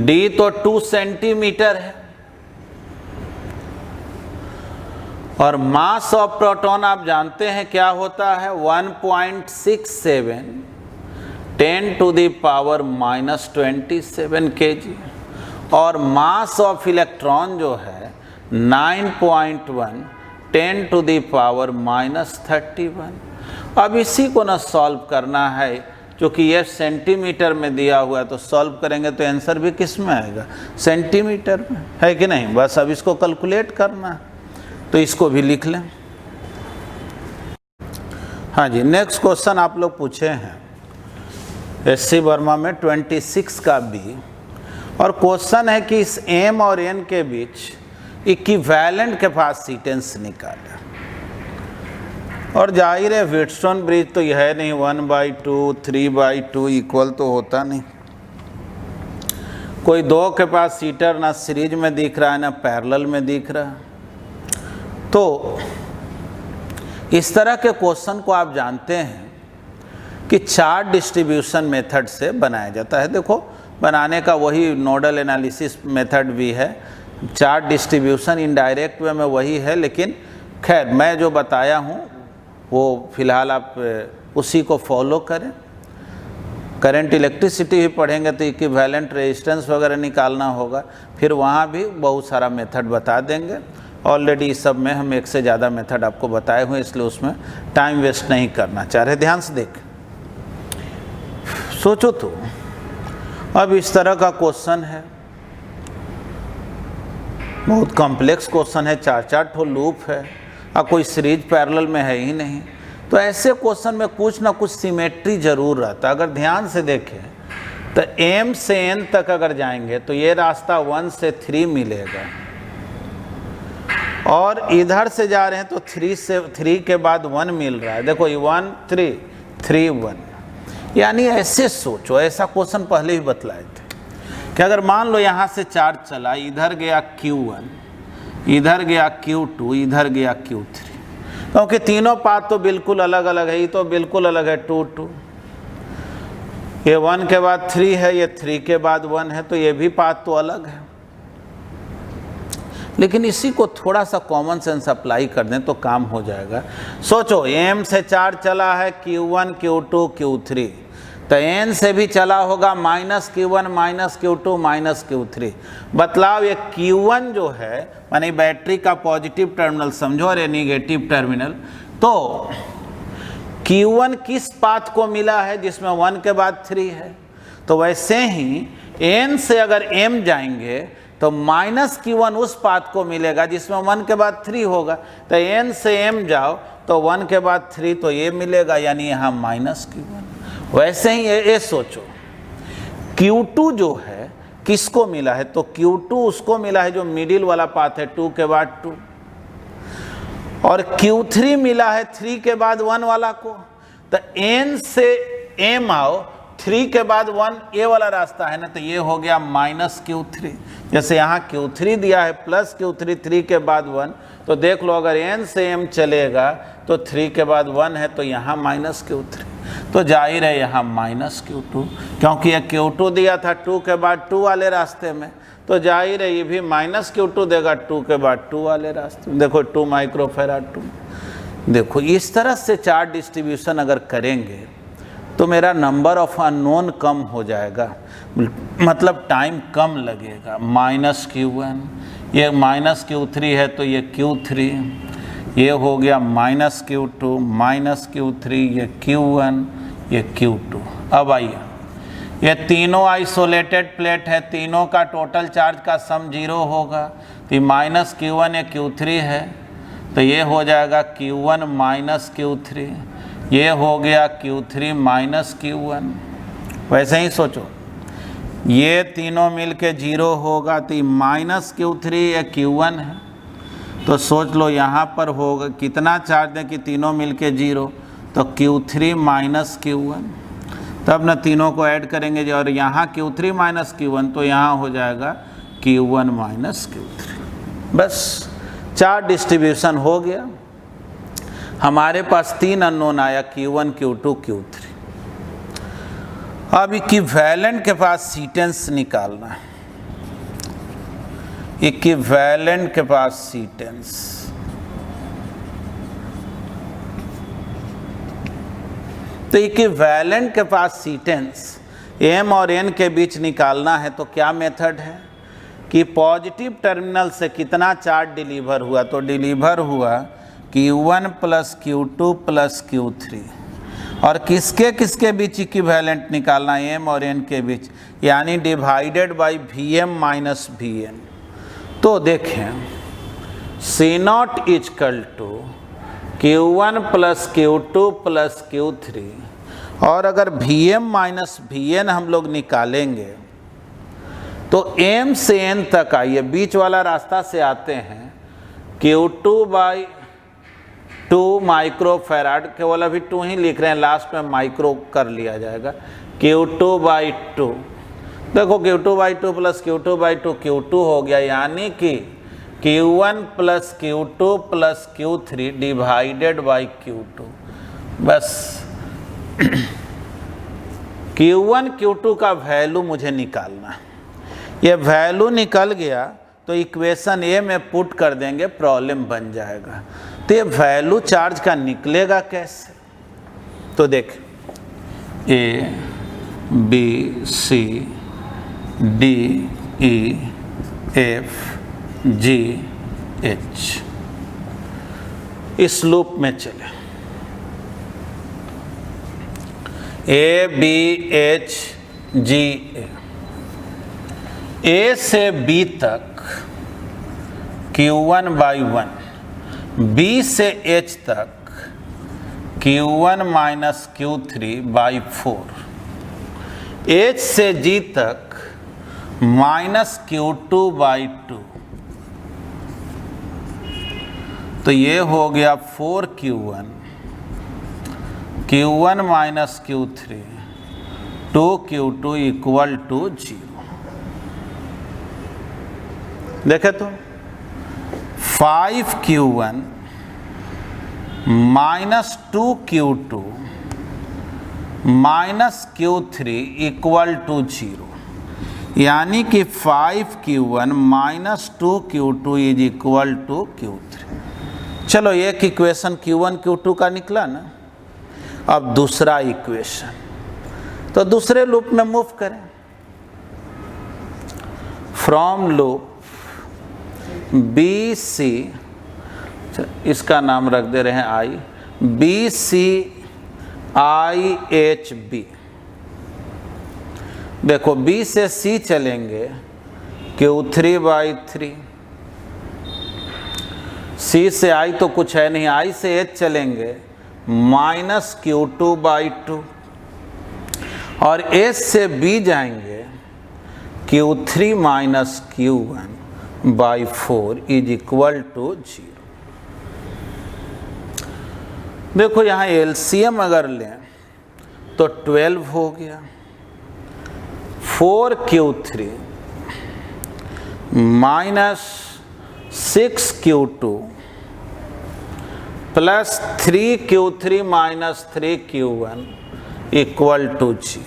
D तो 2 सेंटीमीटर है और मास ऑफ प्रोटॉन आप जानते हैं क्या होता है, 1.67 10 to the power minus 27 kg, और मास ऑफ इलेक्ट्रॉन जो है 9.1 10 टू द पावर माइनस 31। अब इसी को ना सॉल्व करना है, क्योंकि ये सेंटीमीटर में दिया हुआ है, तो सॉल्व करेंगे तो आंसर भी किस में आएगा, सेंटीमीटर में, है कि नहीं। बस अब इसको कैलकुलेट करना है, तो इसको भी लिख लें। हाँ जी, नेक्स्ट क्वेश्चन आप लोग पूछे हैं SC वर्मा में 26 का B, और क्वेश्चन है कि इस M और N के बीच इक्विवेलेंट कैपेसिटेंस निकालें। और जाहिर है व्हीटस्टोन ब्रिज तो यह है नहीं, 1/2 3/2 इक्वल तो होता नहीं, कोई दो कैपेसिटर ना सीरीज में दिख रहा है ना पैरेलल में दिख रहा है। तो इस तरह के क्वेश्चन को आप जानते हैं कि चार्ज डिस्ट्रीब्यूशन मेथड से बनाया जाता है। देखो बनाने का वही नोडल एनालिसिस मेथड भी है, चार्ज डिस्ट्रीब्यूशन इनडायरेक्ट वे में वही है, लेकिन खैर मैं जो बताया हूँ वो फिलहाल आप उसी को फॉलो करें। करंट इलेक्ट्रिसिटी भी पढ़ेंगे तो इक्विवेलेंट रेजिस्टेंस वगैरह निकालना होगा, फिर वहाँ भी बहुत सारा मेथड बता देंगे। ऑलरेडी इस सब में हम एक से ज़्यादा मेथड आपको बताए हुए, इसलिए उसमें टाइम वेस्ट नहीं करना चाह रहे। ध्यान से देख, सोचो तो अब इस तरह का क्वेश्चन है, बहुत कॉम्प्लेक्स क्वेश्चन है, 4-4 ठो लूप है और कोई सीरीज पैरेलल में है ही नहीं, तो ऐसे क्वेश्चन में कुछ ना कुछ सिमेट्री जरूर रहता है। अगर ध्यान से देखें तो M से N तक अगर जाएंगे तो ये रास्ता 1 से 3 मिलेगा, और इधर से जा रहे हैं तो 3 के बाद 1 मिल रहा है। देखो ये 1 3 3 1, यानी ऐसे सोचो, ऐसा क्वेश्चन पहले ही बतलाए थे कि अगर मान लो यहाँ से चार्ज चला, इधर गया Q1, इधर गया Q2, इधर गया Q3, क्योंकि तीनों पाथ तो बिल्कुल अलग अलग है, ये तो बिल्कुल अलग है 2 2, ये 1 के बाद 3 है, ये 3 के बाद 1 है, तो ये भी पाथ तो अलग है। लेकिन इसी को थोड़ा सा कॉमन सेंस अप्लाई कर दें तो काम हो जाएगा। सोचो M से चार्ज चला है Q1 Q2 Q3, तो n से भी चला होगा -q1 -q2 -q3। बतलाओ ये q1 जो है माने बैटरी का पॉजिटिव टर्मिनल समझो और ये निगेटिव टर्मिनल, तो q1 किस पाथ को मिला है जिसमें 1 के बाद 3 है। तो वैसे ही n से अगर m जाएंगे तो -q1 उस पाथ को मिलेगा जिसमें 1 के बाद 3 होगा। तो n से m जाओ तो 1 के बाद 3 तो ये मिलेगा, यानी यहाँ -q1। वैसे ही ये सोचो q2 जो है किसको मिला है, तो q2 उसको मिला है जो मिडिल वाला पाथ है 2 के बाद 2, और q3 मिला है 3 के बाद 1 वाला को। तो n से m आओ, 3 के बाद 1 ये वाला रास्ता है ना, तो ये हो गया -q3। जैसे यहाँ q3 दिया है +q3, 3 के बाद 1, तो देख लो अगर n से m चलेगा तो 3 के बाद 1 है तो यहाँ -q3, तो जाहिर है यहाँ -q2, क्योंकि ये q2 दिया था 2 के बाद 2 वाले रास्ते में, तो जाहिर है ये भी -q2 देगा 2 के बाद 2 वाले रास्ते में। देखो 2 माइक्रोफैराड 2। देखो इस तरह से चार्ज डिस्ट्रीब्यूशन अगर करेंगे तो मेरा नंबर ऑफ अननोन कम हो जाएगा, मतलब टाइम कम लगेगा। -q1, ये -q3 है तो ये q3, ये हो गया -q2 -q3, ये q1, ये q2। अब आइए, ये तीनों आइसोलेटेड प्लेट है, तीनों का टोटल चार्ज का सम 0 होगा। तो -q1 ये q3 है, तो ये हो जाएगा q1 -q3, ये हो गया q3 -q1। वैसे ही सोचो ये तीनों मिलके 0 होगा, तो -q3 ये q1 है, तो सोच लो यहाँ पर होगा कितना चार्ज है कि तीनों मिलके 0, तो q3 -q1। तब न तीनों को ऐड करेंगे और यहाँ q3 -q1, तो यहाँ हो जाएगा q1 -q3। बस चार्ज डिस्ट्रीब्यूशन हो गया। हमारे पास 3 अननोन आया, q1 q2 q3। अब इक्विवेलेंट के पास सीटेंस निकालना है। इक्विवेलेंट के पास सीटेंस, तो इक्विवेलेंट के पास सीटेंस m और n के बीच निकालना है। तो क्या मेथड है कि पॉजिटिव टर्मिनल से कितना चार्ज डिलीवर हुआ, तो डिलीवर हुआ q1 + q2 + q3, और किसके किसके बीच इक्विवेलेंट निकालना, m और n के बीच, यानी डिवाइडेड बाई Vm - Vn। तो देखें C0 = q1 + q2 + q3, और अगर Vm - Vn हम लोग निकालेंगे तो m से n तक आइए, बीच वाला रास्ता से आते हैं, q2/2 माइक्रोफैराड, केवल अभी 2 ही लिख रहे हैं, लास्ट में माइक्रो कर लिया जाएगा, q2/2। देखो q2/2 + q2/2 q2 हो गया, यानी कि q1 + q2 + q3 divided by q2। बस q1 q2 का वैल्यू मुझे निकालना है। ये वैल्यू निकल गया तो इक्वेशन ए में पुट कर देंगे, प्रॉब्लम बन जाएगा। तो ये वैल्यू चार्ज का निकलेगा कैसे, तो देख A B C D E F G H, इस लूप में चले, A B H G A से B तक q1/1, B से H तक q1 - q3/4, H से G तक -q2/2, तो ये हो गया 4q1 q1 - q3 2q2 = 0। देखे तो 5q1 - 2q2 - q3 = 0, यानी कि 5q1 - 2q2 = q3। चलो एक इक्वेशन q1 q2 का निकला ना। अब दूसरा इक्वेशन, तो दूसरे लूप में मूव करें। फ्रॉम लूप बी सी, इसका नाम रख दे रहे हैं I, B C I H B. देखो बी से सी चलेंगे Q3/3, सी से आई तो कुछ है नहीं, आई से एच चलेंगे -Q2/2, और एच से बी जाएंगे Q3 - Q1/4 = 0। देखो यहाँ एलसीएम अगर लें तो 12 हो गया। 4Q3 - 6Q2 + 3Q3 - 3Q1 = 0।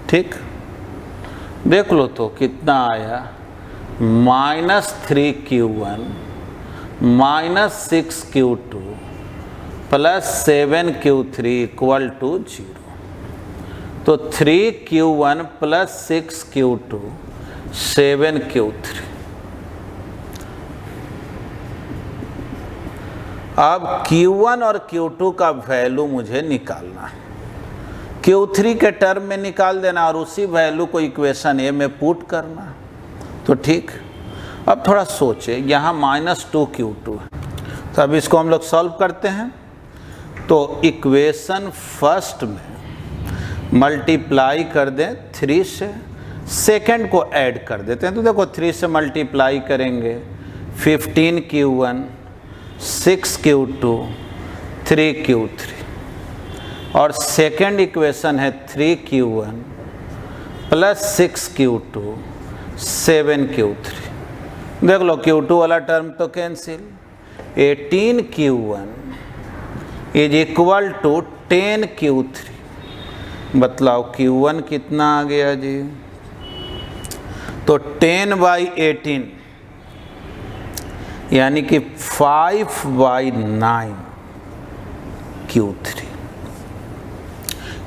ठीक, देख लो तो कितना आया, -3Q1 - 6Q2 + 7Q3 = 0। तो 3Q1 + 6Q2 7Q3। अब Q1 और Q2 का वैल्यू मुझे निकालना है। Q3 के टर्म में निकाल देना और उसी वैल्यू को इक्वेशन ए में पुट करना। तो ठीक, अब थोड़ा सोचे, यहाँ -2Q2 है, तो अब इसको हम लोग सॉल्व करते हैं। तो इक्वेशन फर्स्ट में मल्टीप्लाई कर दें 3 से, सेकंड को ऐड कर देते हैं। तो देखो 3 से मल्टीप्लाई करेंगे 15Q1 6Q2 3Q3, और सेकंड इक्वेशन है 3Q1 + 6Q2 7Q3। देख लो Q2 वाला टर्म तो कैंसिल, 18Q1 = 10Q3। बतलाओ Q1 कितना आ गया जी, तो 10/18 यानी कि 5/9 Q3।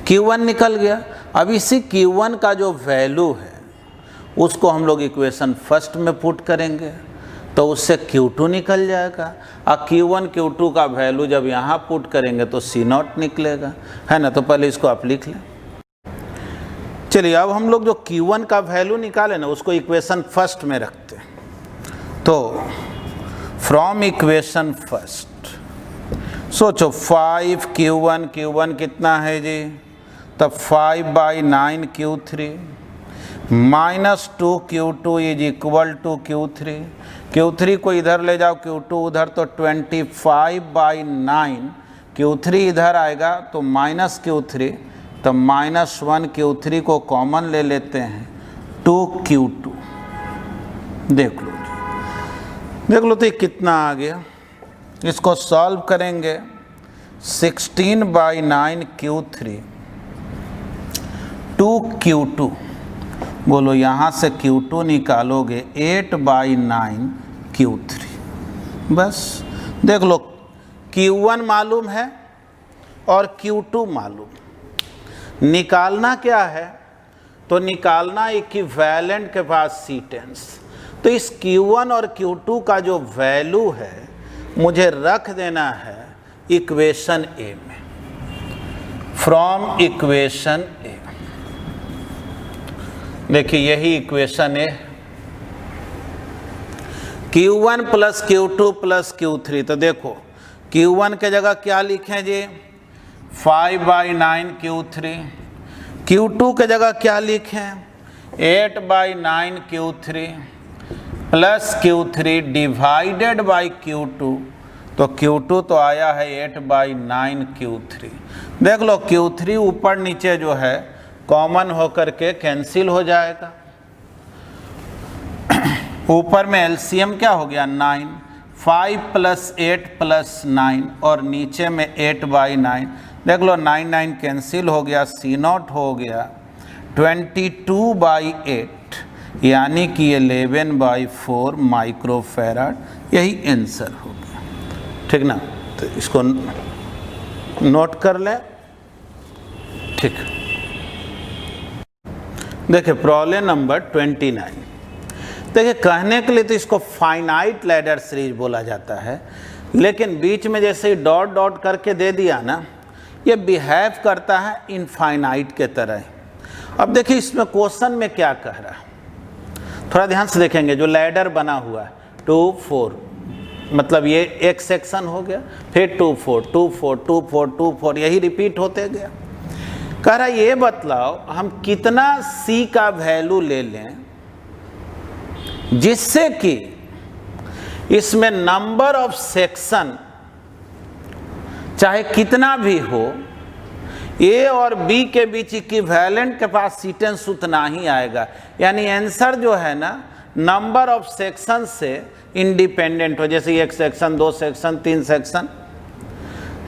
Q1 निकल गया। अब इसी Q1 का जो वैल्यू है उसको हम लोग इक्वेशन फर्स्ट में पुट करेंगे, तो उससे Q2 निकल जाएगा। और Q1 Q2 का वैल्यू जब यहाँ पुट करेंगे तो C0 निकलेगा, है ना। तो पहले इसको आप लिख लें। चलिए अब हम लोग जो Q1 का वैल्यू निकाले ना उसको इक्वेशन फर्स्ट में रखते हैं। तो फ्रॉम इक्वेशन फर्स्ट सोचो 5Q1, Q1 कितना है जी, तब 5/9 Q3 -2Q2 = Q3। Q3 को इधर ले जाओ, Q2 उधर, तो 25/9 Q3 इधर आएगा तो -Q3, तो -1 Q3 को कॉमन ले लेते हैं 2Q2। देख लो तो ये कितना आ गया। इसको सॉल्व करेंगे 16/9 Q3 2Q2। बोलो यहाँ से Q2 निकालोगे 8/9 Q3। बस देख लो Q1 मालूम है और Q2 मालूम, निकालना क्या है, तो निकालना इक्विवेलेंट के पास सीटेंस। तो इस Q1 और Q2 का जो वैल्यू है मुझे रख देना है इक्वेशन ए में। फ्रॉम इक्वेशन ए, देखिए यही इक्वेशन है, Q1 + Q2 + Q3। तो देखो Q1 के जगह क्या लिखें जी, 5/9 Q3। Q2 के जगह क्या लिखें, 8/9 Q3 + Q3 / Q2। तो Q2 तो आया है 8/9 Q3। देख लो Q3 ऊपर नीचे जो है कॉमन होकर के कैंसिल हो जाएगा। ऊपर में एलसीएम क्या हो गया 9, 5 + 8 + 9, और नीचे में 8/9। देख लो 9 9 कैंसिल हो गया, C0 हो गया 22/8 यानी कि 11/4 माइक्रोफैराड। यही आंसर हो गया, ठीक ना। तो इसको नोट कर ले, ठीक, देखिए प्रॉब्लम नंबर 29। देखिए कहने के लिए तो इसको फाइनाइट लैडर सीरीज बोला जाता है, लेकिन बीच में जैसे ही डॉट डॉट करके दे दिया ना, ये बिहेव करता है इनफाइनाइट के तरह। अब देखिए इसमें क्वेश्चन में क्या कह रहा है, थोड़ा ध्यान से देखेंगे। जो लैडर बना हुआ है 2 4, मतलब ये एक सेक्शन हो गया, फिर 2 4 2 4 2 4 2 4, यही रिपीट होते गया। कह रहा ये बतलाओ हम कितना सी का वैल्यू ले लें जिससे कि इसमें नंबर ऑफ सेक्शन चाहे कितना भी हो, ए और बी के बीच इक्विवेलेंट कैपेसिटेंस उतना ही आएगा। यानी आंसर जो है ना नंबर ऑफ सेक्शन से इंडिपेंडेंट हो, जैसे 1 सेक्शन 2 सेक्शन 3 सेक्शन।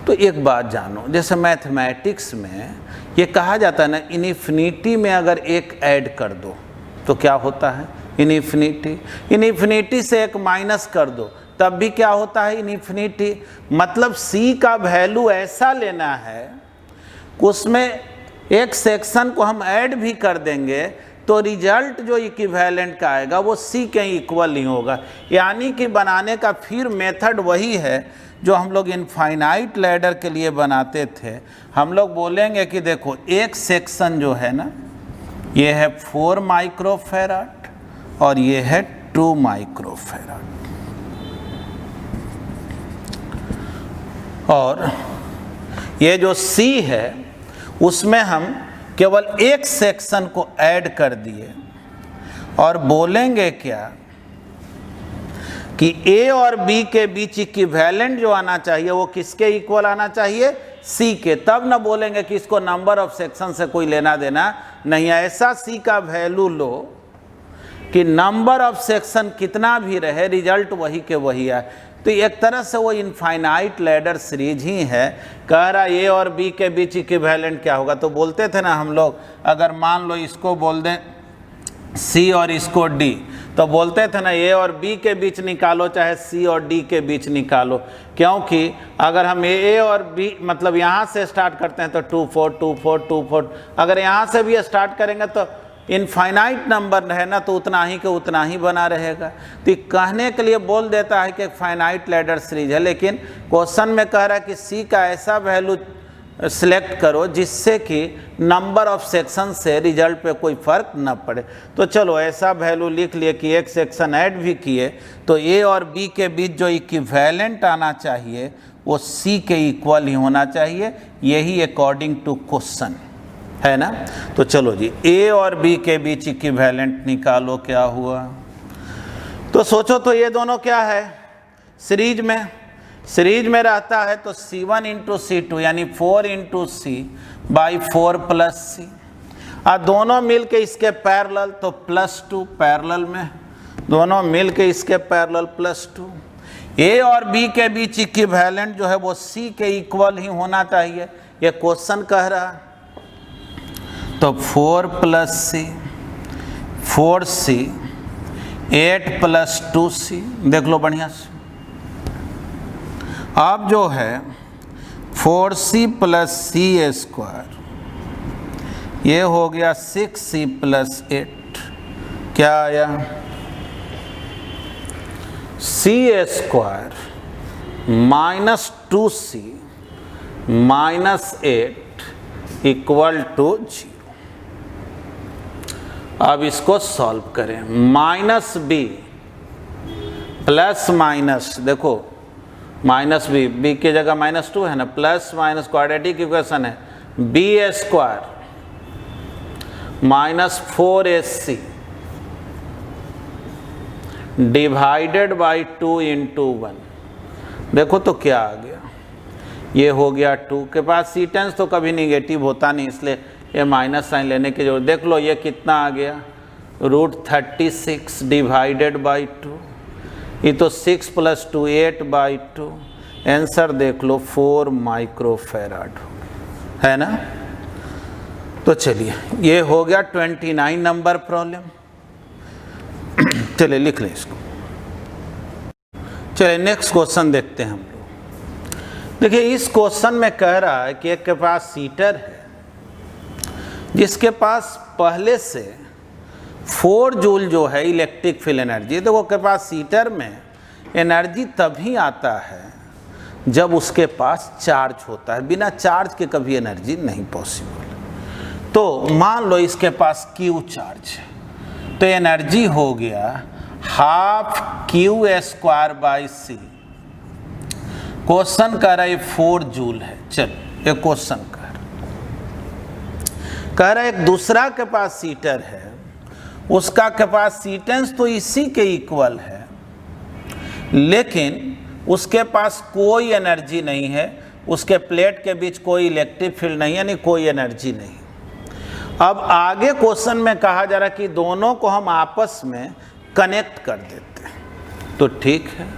तो एक बात जानो, जैसे मैथमेटिक्स में ये कहा जाता है ना, इन्फिनिटी में अगर एक ऐड कर दो तो क्या होता है इन्फिनिटी, इन्फिनिटी से एक माइनस कर दो तब भी क्या होता है इन्फिनिटी। मतलब सी का वैल्यू ऐसा लेना है, उसमें एक सेक्शन को हम ऐड भी कर देंगे तो रिजल्ट जो इक्विवेलेंट का आएगा वो सी के इक्वल नहीं होगा। यानी कि बनाने का फिर मेथड वही है जो हम लोग इनफाइनाइट लैडर के लिए बनाते थे। हम लोग बोलेंगे कि देखो एक सेक्शन जो है ना, ये है 4 माइक्रोफैराड और ये है 2 माइक्रोफैराड, और ये जो C है उसमें हम केवल एक सेक्शन को ऐड कर दिए और बोलेंगे क्या कि A और B के बीच इक्विवेलेंट जो आना चाहिए वो किसके इक्वल आना चाहिए, C के। तब ना बोलेंगे कि इसको नंबर ऑफ सेक्शन से कोई लेना देना नहीं। ऐसा C का वैल्यू लो कि नंबर ऑफ सेक्शन कितना भी रहे रिजल्ट वही के वही है। तो एक तरह से वो इनफाइनाइट लैडर सीरीज ही है। कह रहा ए और बी के बीच इक्विवेलेंट क्या होगा, तो बोलते थे ना हम लोग, अगर मान लो इसको बोल दें सी और इसको डी, तो बोलते थे ना ए और बी के बीच निकालो चाहे सी और डी के बीच निकालो। क्योंकि अगर हम ए और बी मतलब यहाँ से स्टार्ट करते हैं तो 2 4 2 4 2 4, अगर यहाँ से भी स्टार्ट करेंगे तो इनफाइनाइट नंबर है ना, तो उतना ही के उतना ही बना रहेगा। तो कहने के लिए बोल देता है कि फाइनाइट लैडर सीरीज है, लेकिन क्वेश्चन में कह रहा है कि सी का ऐसा वैल्यू सिलेक्ट करो जिससे कि नंबर ऑफ सेक्शन से रिजल्ट पे कोई फर्क न पड़े। तो चलो ऐसा वैल्यू लिख लिए कि एक सेक्शन ऐड भी किए तो ए और बी के बीच जो इक्विवेलेंट आना चाहिए वो सी के इक्वल ही होना चाहिए। यही अकॉर्डिंग टू क्वेश्चन है ना। तो चलो जी ए और बी के बीच इक्विवेलेंट निकालो। क्या हुआ, तो सोचो तो ये दोनों क्या है सीरीज में रहता है तो C1 इंटू C2 यानी 4 इंटू सी बाई 4 प्लस सी, और दोनों मिल के इसके पैरेलल तो +2 पैरेलल में, दोनों मिल के इसके पैरेलल +2। ए और बी के बीच इक्विवेलेंट जो है वो सी के इक्वल ही होना चाहिए, ये क्वेश्चन कह रहा है। तो 4 प्लस सी 4C 8 प्लस 2C, देख लो बढ़िया से। अब जो है 4C प्लस सी स्क्वायर, ये हो गया 6C प्लस 8, क्या आया C square minus 2C minus 8 equal to 0। अब इसको सॉल्व करें, माइनस बी प्लस माइनस, देखो माइनस बी की जगह -2 है ना, प्लस माइनस क्वाड्रेटिक इक्वेशन है, B square minus 4AC divided by 2 into 1। देखो तो क्या आ गया, ये हो गया 2 के पास सीटेंस तो कभी निगेटिव होता नहीं, इसलिए ये माइनस साइन लेने की जरूरत। देख लो ये कितना आ गया, √36 डिवाइडेड बाई 2, ये तो 6 प्लस 2 8 बाई 2, आंसर देख लो 4 माइक्रोफैराड है ना। तो चलिए ये हो गया 29 नंबर प्रॉब्लम। चलिए लिख लें इसको। चलिए नेक्स्ट क्वेश्चन देखते हैं हम लोग। देखिए इस क्वेश्चन में कह रहा है कि एक कैपेसिटर है जिसके पास पहले से 4 जूल जो है इलेक्ट्रिक फील्ड एनर्जी, देखो कैपेसिटर में एनर्जी तभी आता है जब उसके पास चार्ज होता है, बिना चार्ज के कभी एनर्जी नहीं पॉसिबल। तो मान लो इसके पास Q चार्ज है, तो एनर्जी हो गया हाफ Q² c। क्वेश्चन कर रहा है 4 जूल है, चलो ये क्वेश्चन कह रहा है एक दूसरा कैपेसिटर है, उसका कैपेसिटेंस तो इसी के इक्वल है, लेकिन उसके पास कोई एनर्जी नहीं है, उसके प्लेट के बीच कोई इलेक्ट्रिक फील्ड नहीं है, यानी कोई एनर्जी नहीं। अब आगे क्वेश्चन में कहा जा रहा है कि दोनों को हम आपस में कनेक्ट कर देते हैं, तो ठीक है,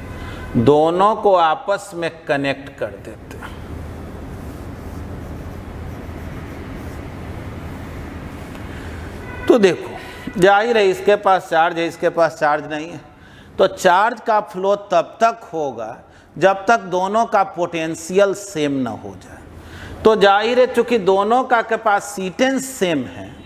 दोनों को आपस में कनेक्ट कर देते हैं। तो देखो जाहिर है इसके पास चार्ज है, इसके पास चार्ज नहीं है, तो चार्ज का फ्लो तब तक होगा जब तक दोनों का पोटेंशियल सेम ना हो जाए। तो जाहिर है चूंकि दोनों का कैपेसिटेंस सेम है,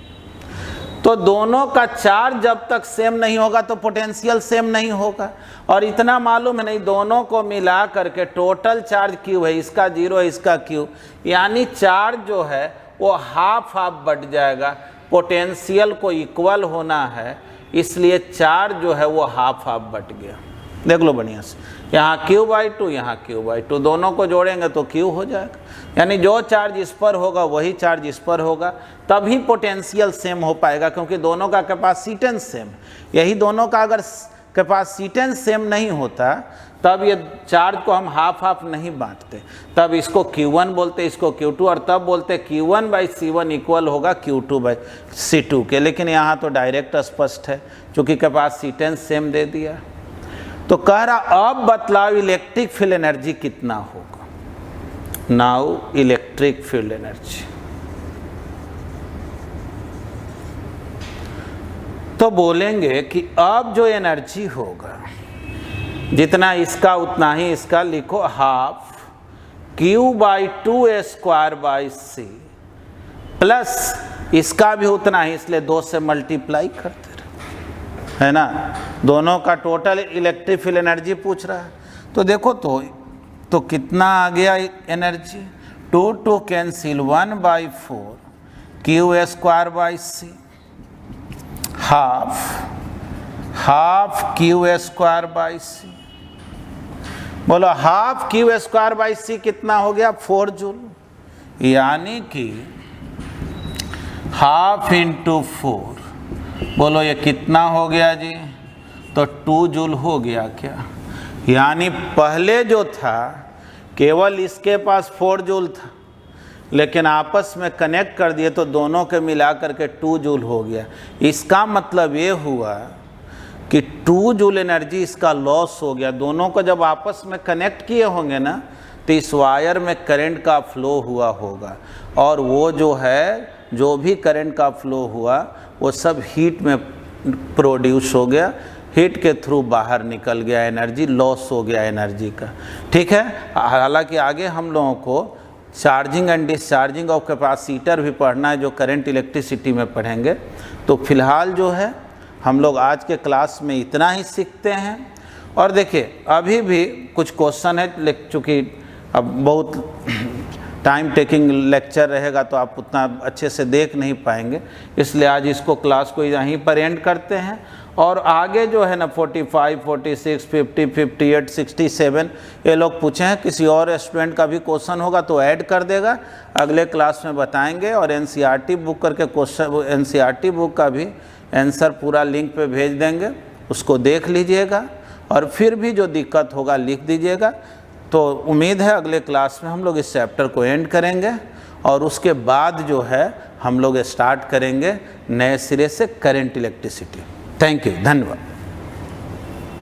तो दोनों का चार्ज जब तक सेम नहीं होगा तो पोटेंशियल सेम नहीं होगा। और इतना मालूम है नहीं, दोनों को मिला करके टोटल चार्ज Q है, इसका 0 है, इसका Q, यानी चार्ज जो है वो हाफ हाफ बढ़ जाएगा। पोटेंशियल को इक्वल होना है, इसलिए चार्ज जो है वो हाफ हाफ बट गया। देख लो बढ़िया से, यहाँ Q/2, यहाँ Q/2, दोनों को जोड़ेंगे तो Q हो जाएगा, यानी जो चार्ज इस पर होगा वही चार्ज इस पर होगा, तभी पोटेंशियल सेम हो पाएगा, क्योंकि दोनों का कैपेसिटेंस सेम। यही दोनों का अगर कैपेसिटेंस सेम नहीं होता तब ये चार्ज को हम हाफ हाफ नहीं बांटते, तब इसको Q1 बोलते, इसको Q2, और तब बोलते Q1/C1 इक्वल होगा Q2/C2 के। लेकिन यहाँ तो डायरेक्ट स्पष्ट है, क्योंकि कैपेसिटेंस सेम दे दिया। तो कह रहा अब बतलाओ इलेक्ट्रिक फील्ड एनर्जी कितना होगा। नाउ इलेक्ट्रिक फील्ड एनर्जी, तो बोलेंगे कि अब जो एनर्जी होगा जितना इसका उतना ही इसका, लिखो हाफ Q/2² c प्लस इसका भी उतना ही, इसलिए 2 से मल्टीप्लाई करते रहे, है ना। दोनों का टोटल इलेक्ट्रिक फील्ड एनर्जी पूछ रहा है, तो देखो तो कितना आ गया energy, 2 cancel 1/4 Q² c half Q² c। बोलो हाफ Q² c कितना हो गया, 4 जूल, यानी कि हाफ इंटू 4, बोलो ये कितना हो गया जी, तो 2 जूल हो गया क्या। यानी पहले जो था केवल इसके पास 4 जूल था, लेकिन आपस में कनेक्ट कर दिए तो दोनों के मिला करके 2 जूल हो गया। इसका मतलब ये हुआ कि 2 जूल एनर्जी इसका लॉस हो गया। दोनों को जब आपस में कनेक्ट किए होंगे ना, तो इस वायर में करंट का फ्लो हुआ होगा, और वो जो है जो भी करंट का फ्लो हुआ वो सब हीट में प्रोड्यूस हो गया, हीट के थ्रू बाहर निकल गया, एनर्जी लॉस हो गया एनर्जी का। ठीक है, हालांकि आगे हम लोगों को charging and discharging of capacitor भी पढ़ना है, जो करंट इलेक्ट्रिसिटी में पढ़ेंगे। तो फिलहाल जो है हम लोग आज के क्लास में इतना ही सीखते हैं। और देखिए अभी भी कुछ क्वेश्चन है, चूँकि अब बहुत टाइम टेकिंग लेक्चर रहेगा तो आप उतना अच्छे से देख नहीं पाएंगे, इसलिए आज इसको क्लास को यहीं पर एंड करते हैं। और आगे जो है ना 45, 46, 50, 58, 67 ये लोग पूछे हैं, किसी और स्टूडेंट का भी क्वेश्चन होगा तो ऐड कर देगा, अगले क्लास में बताएंगे। और एनसीईआरटी बुक करके क्वेश्चन, एनसीईआरटी बुक का भी आंसर पूरा लिंक पे भेज देंगे, उसको देख लीजिएगा और फिर भी जो दिक्कत होगा लिख दीजिएगा। तो उम्मीद है अगले क्लास में हम लोग इस चैप्टर को एंड करेंगे, और उसके बाद जो है हम लोग स्टार्ट करेंगे नए सिरे से करंट इलेक्ट्रिसिटी। थैंक यू, धन्यवाद।